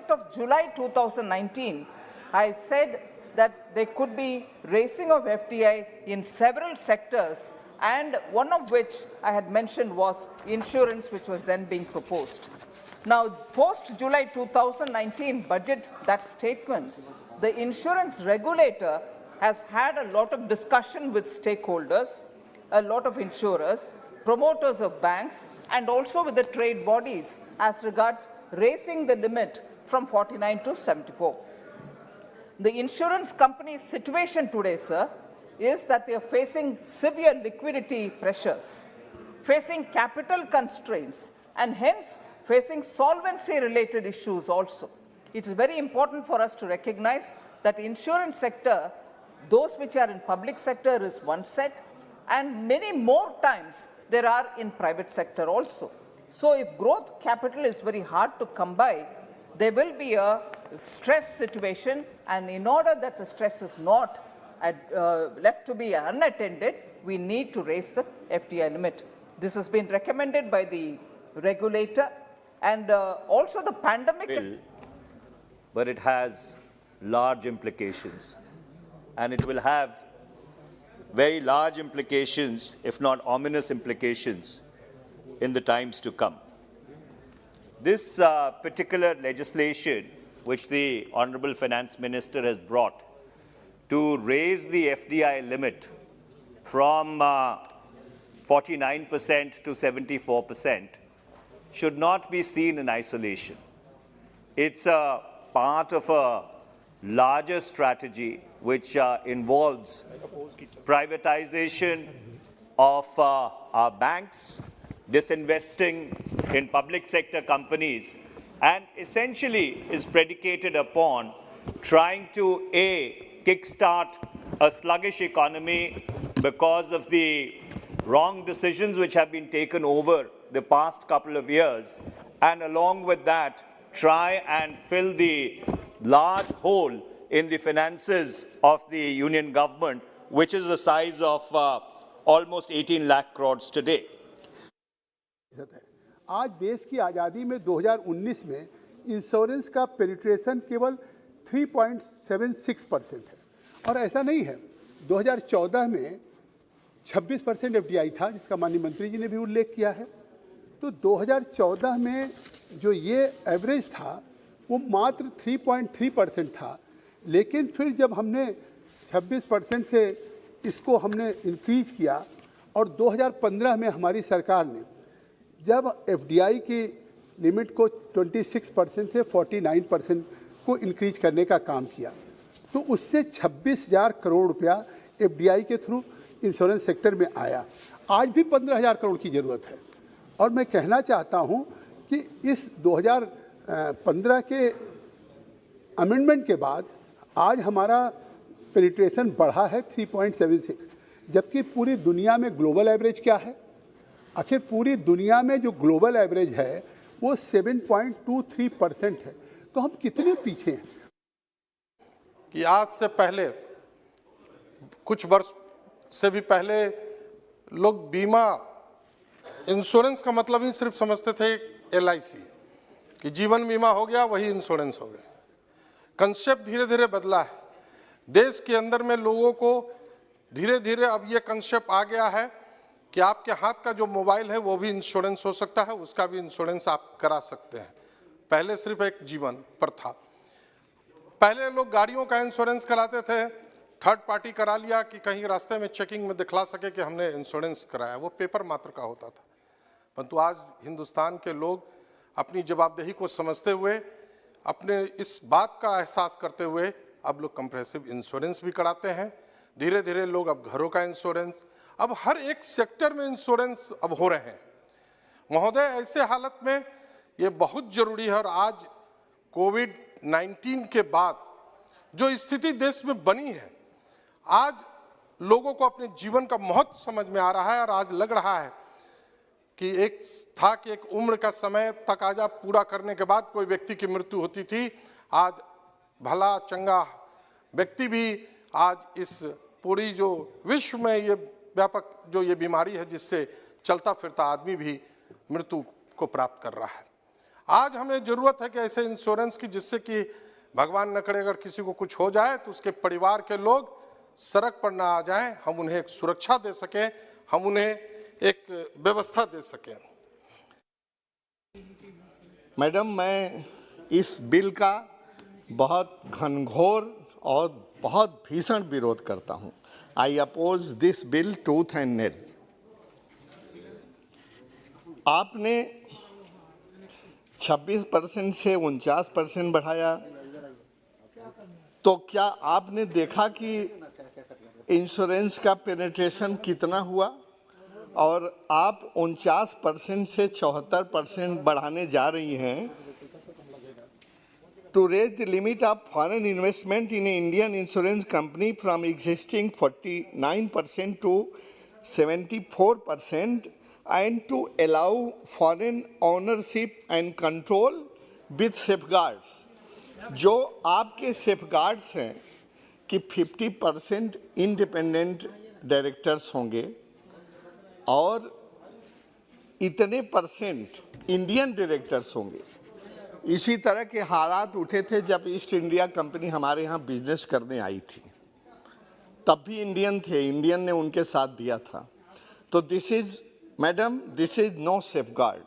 budget of July 2019, I said that there could be raising of FDI in several sectors, and one of which I had mentioned was insurance, which was then being proposed. Now, post-July 2019 budget, that statement, the insurance regulator has had a lot of discussion with stakeholders, a lot of insurers, promoters of banks, and also with the trade bodies as regards raising the limit from 49 to 74. The insurance company's situation today, sir, is that they are facing severe liquidity pressures, facing capital constraints, and hence facing solvency-related issues also. It is very important for us to recognize that insurance sector, those which are in public sector is one set, and many more times there are in private sector also. So if growth capital is very hard to come by, there will be a stress situation, and in order that the stress is not left to be unattended, we need to raise the FDI limit. This has been recommended by the regulator, and also the pandemic. Bill, but it has large implications, and it will have very large implications, if not ominous implications, in the times to come. This particular legislation, which the Honorable Finance Minister has brought to raise the FDI limit from 49% to 74%, should not be seen in isolation. It's a part of a larger strategy which involves privatization of our banks, disinvesting in public sector companies, and essentially is predicated upon trying to kickstart a sluggish economy because of the wrong decisions which have been taken over the past couple of years, and along with that try and fill the large hole in the finances of the union government, which is the size of almost 18 lakh crores today. आज देश की आज़ादी में 2019 में insurance का penetration केवल 3.76% है, और ऐसा नहीं है। 2014 में 26% एफडीआई था, जिसका माननीय मंत्री जी ने भी उल्लेख किया है। तो 2014 में जो ये एवरेज था वो मात्र 3.3% था, लेकिन फिर जब हमने 26% से इसको हमने इंक्रीज किया, और 2015 में हमारी सरकार ने जब एफडीआई की लिमिट को 26% से 49% को इंक्रीज करने का काम किया, तो उससे 26,000 करोड़ रुपया एफडीआई के थ्रू इंश्योरेंस सेक्टर में आया। आज भी 15,000 करोड़ की ज़रूरत है, और मैं कहना चाहता हूं कि इस 2015 के अमेंडमेंट के बाद आज हमारा पेनिट्रेशन बढ़ा है 3.76, जबकि पूरी दुनिया में ग्लोबल एवरेज क्या है? आखिर पूरी दुनिया में जो ग्लोबल एवरेज है वो 7.23% है, तो हम कितने पीछे हैं? कि आज से पहले कुछ वर्ष से भी पहले लोग बीमा इंश्योरेंस का मतलब ही सिर्फ समझते थे एलआईसी, कि जीवन बीमा हो गया वही इंश्योरेंस हो गया। कंसेप्ट धीरे धीरे बदला है देश के अंदर में, लोगों को धीरे धीरे अब ये कंसेप्ट आ गया है कि आपके हाथ का जो मोबाइल है वो भी इंश्योरेंस हो सकता है, उसका भी इंश्योरेंस आप करा सकते हैं। पहले सिर्फ एक जीवन पर था। पहले लोग गाड़ियों का इंश्योरेंस कराते थे, थर्ड पार्टी करा लिया कि कहीं रास्ते में चेकिंग में दिखला सके कि हमने इंश्योरेंस कराया, वो पेपर मात्र का होता था। परंतु आज हिंदुस्तान के लोग अपनी जवाबदेही को समझते हुए, अपने इस बात का एहसास करते हुए अब लोग कंप्रेहेंसिव इंश्योरेंस भी कराते हैं। धीरे धीरे लोग अब घरों का इंश्योरेंस, अब हर एक सेक्टर में इंश्योरेंस अब हो रहे हैं। महोदय, ऐसे हालत में ये बहुत जरूरी है, और आज कोविड-19 के बाद जो स्थिति देश में बनी है, आज लोगों को अपने जीवन का महत्व समझ में आ रहा है, और आज लग रहा है कि एक था कि एक उम्र का समय तकाजा पूरा करने के बाद कोई व्यक्ति की मृत्यु होती थी। आज भला चंगा व्यक्ति भी आज इस पूरी जो विश्व में ये व्यापक जो ये बीमारी है, जिससे चलता फिरता आदमी भी मृत्यु को प्राप्त कर रहा है। आज हमें जरूरत है कि ऐसे इंश्योरेंस की जिससे कि भगवान न करे अगर किसी को कुछ हो जाए तो उसके परिवार के लोग सड़क पर ना आ जाएं, हम उन्हें एक सुरक्षा दे सकें, हम उन्हें एक व्यवस्था दे सकें। मैडम, मैं इस बिल का बहुत घनघोर और बहुत भीषण विरोध करता हूं। I oppose this bill tooth and nail. आपने 26% से 49% बढ़ाया, तो क्या आपने देखा कि इंश्योरेंस का पेनिट्रेशन कितना हुआ? और आप 49% से 74% बढ़ाने जा रही हैं to raise the limit of foreign investment in an Indian insurance company from existing 49% to 74% and to allow foreign ownership and control with safeguards. जो आपके safeguards हैं कि 50% independent directors होंगे और इतने परसेंट इंडियन डायरेक्टर्स होंगे। इसी तरह के हालात उठे थे जब ईस्ट इंडिया कंपनी हमारे यहाँ बिजनेस करने आई थी, तब भी इंडियन थे, इंडियन ने उनके साथ दिया था। तो this is, madam, this is no safeguard.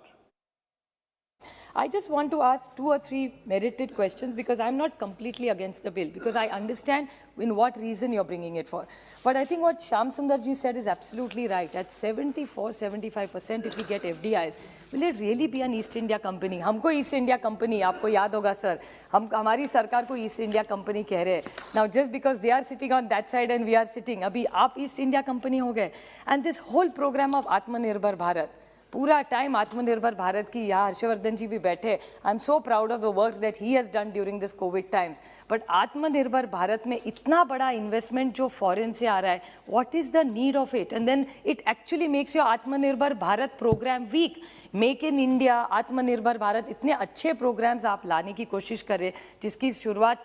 I just want to ask 2 or 3 merited questions because I'm not completely against the bill because I understand in what reason you're bringing it for. But I think what Shyam Sundar ji said is absolutely right. At 74-75% if we get FDIs, will it really be an East India company? हमको East India company, आपको याद होगा sir, हमारी सरकार को East India company कह रहे हैं. Now just because they are sitting on that side and we are sitting, अभी आप East India company हो गए. And this whole program of Atmanirbhar Bharat, पूरा टाइम आत्मनिर्भर भारत की, यहाँ हर्षवर्धन जी भी बैठे, I am so proud of the work that he has done during this Covid times, but आत्मनिर्भर भारत में इतना बड़ा इन्वेस्टमेंट जो फॉरेन से आ रहा है, what is the need of it? And then it actually makes your Atmanirbhar Bharat program weak. Make in India, Atmanirbhar Bharat, इतने अच्छे प्रोग्राम्स आप लाने की कोशिश करें जिसकी शुरुआत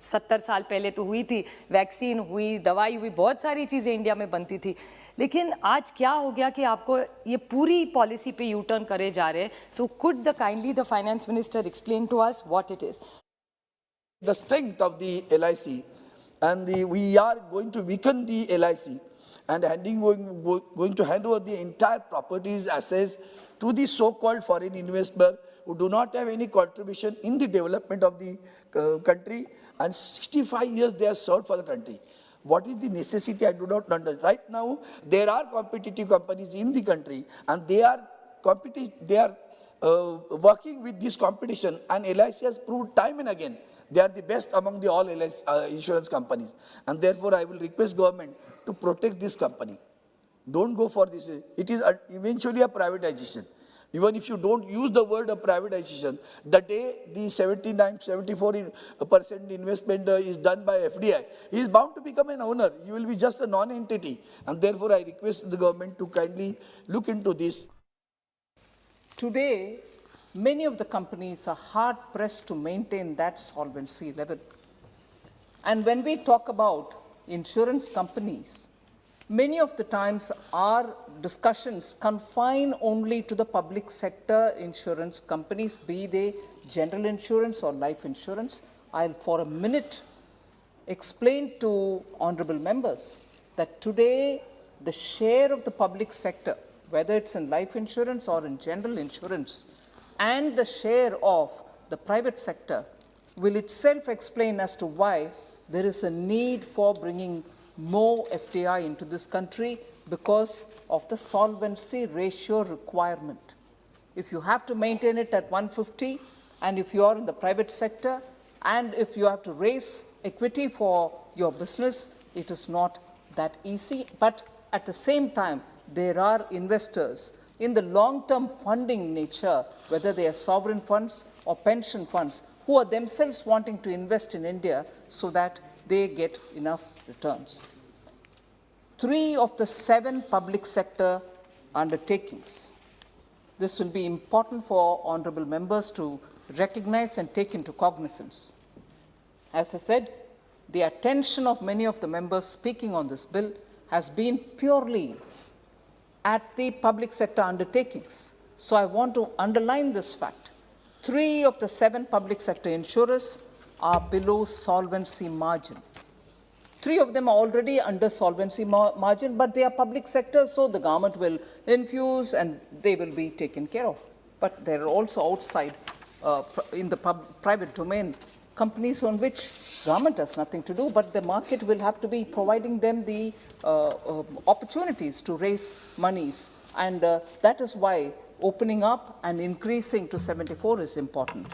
70 साल पहले तो हुई थी, वैक्सीन हुई, दवाई हुई, बहुत सारी चीज़ें इंडिया में बनती थी. लेकिन आज क्या हो गया कि आपको ये पूरी पॉलिसी पे यू टर्न करे जा रहे हैं. So could the kindly the finance minister explain to us what it is? The strength of the LIC and we are going to weaken the LIC and going to hand over the entire properties assets to the so-called foreign investor who do not have any contribution in the development of the country, and 65 years they have served for the country. What is the necessity? I do not understand. Right now, there are competitive companies in the country, and they are working with this competition, and LIC has proved time and again they are the best among the all LIC, insurance companies, and therefore I will request government to protect this company. Don't go for this. It is eventually a privatization. Even if you don't use the word of privatization, the day the 74% investment is done by FDI, he is bound to become an owner. You will be just a non-entity. And therefore, I request the government to kindly look into this. Today, many of the companies are hard-pressed to maintain that solvency level. And when we talk about insurance companies, many of the times our discussions confine only to the public sector insurance companies, be they general insurance or life insurance. I'll for a minute explain to honorable members that today the share of the public sector, whether it's in life insurance or in general insurance, and the share of the private sector will itself explain as to why there is a need for bringing more FDI into this country because of the solvency ratio requirement. If you have to maintain it at 150, and if you are in the private sector, and if you have to raise equity for your business, it is not that easy. But at the same time, there are investors in the long-term funding nature, whether they are sovereign funds or pension funds, who are themselves wanting to invest in India so that they get enough returns. 3 of the 7 public sector undertakings. This will be important for honorable members to recognize and take into cognizance. As I said, the attention of many of the members speaking on this bill has been purely at the public sector undertakings. So I want to underline this fact 3 of the 7 public sector insurers are below solvency margin. 3 of them are already under solvency margin, but they are public sector, so the government will infuse and they will be taken care of. But there are also outside, in the private domain, companies on which government has nothing to do, but the market will have to be providing them the opportunities to raise monies. And that is why opening up and increasing to 74 is important.